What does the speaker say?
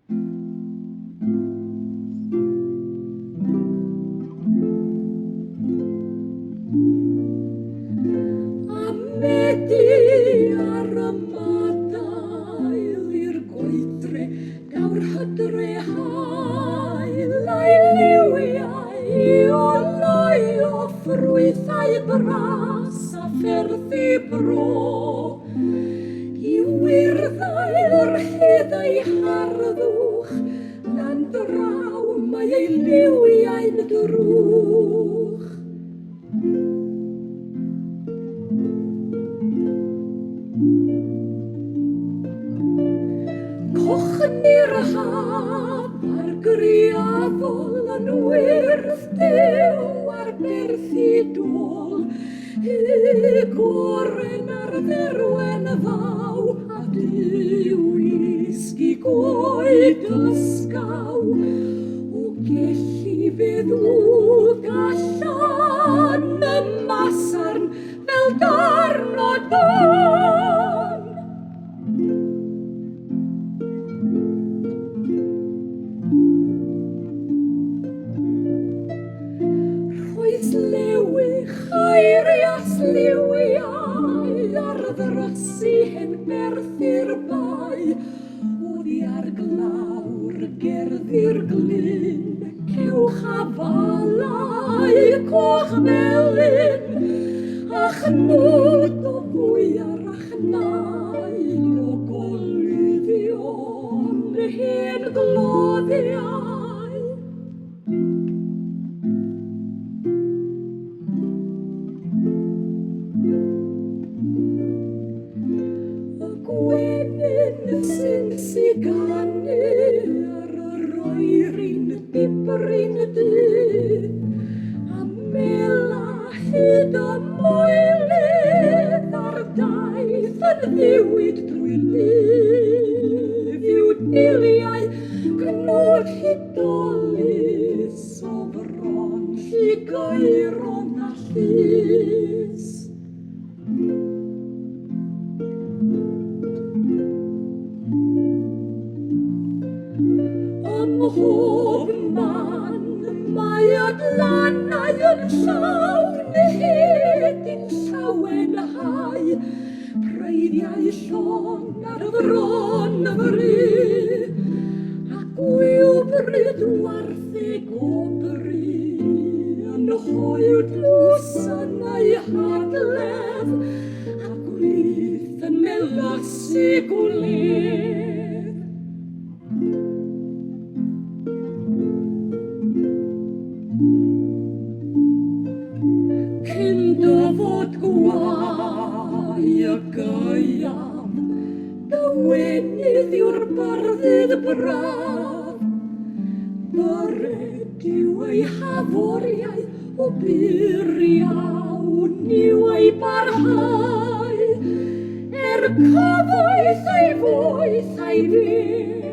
A medi ar y madail i'r goedre gawr hydre hael a'i liwiau o loi o ffrwythau bras a pherdi bro i wirddau'r rhyddau harddwch na'n draw mae ei liwiau'n drwch. Cochni'r haf a'r griafol yn wyrdd dew ar berthu dôl y goren ar dderwen ddaw a dywysg i goed ysgaw o gelli feddwg allan y masarn fel darn o dan. Roedd lewych eirias liwiau ar ddrysu hen berthu'r bai oddi ar glawr gerddi'r glyn cewch a falau coch melyn a chnwd o fwy arach nain o golyddion hen gloddiau. Gwenyn sy'n siganu ar yr oeri'n dibrin dy a mela hyd y moelydd ar daith yn ddiwyd drwy lyf i'w diliau gnwd hydolus o bron lligeiron a llys. Ym mhob man mae adlannau yn llawn hedyn llawenhau preiddiau llon ar y fron y fry ac gwywbryd wartheg o bry yn hoiw dlws yn ei hadledd ac wlydd yn melasu gwlydd. Cyn dyfod gwau y gaiaf, dywenydd yw'r byrddyd braf. Byred yw ei haforiau o byr iawn yw ei barhau, cyfoeth ei foeth ei fe.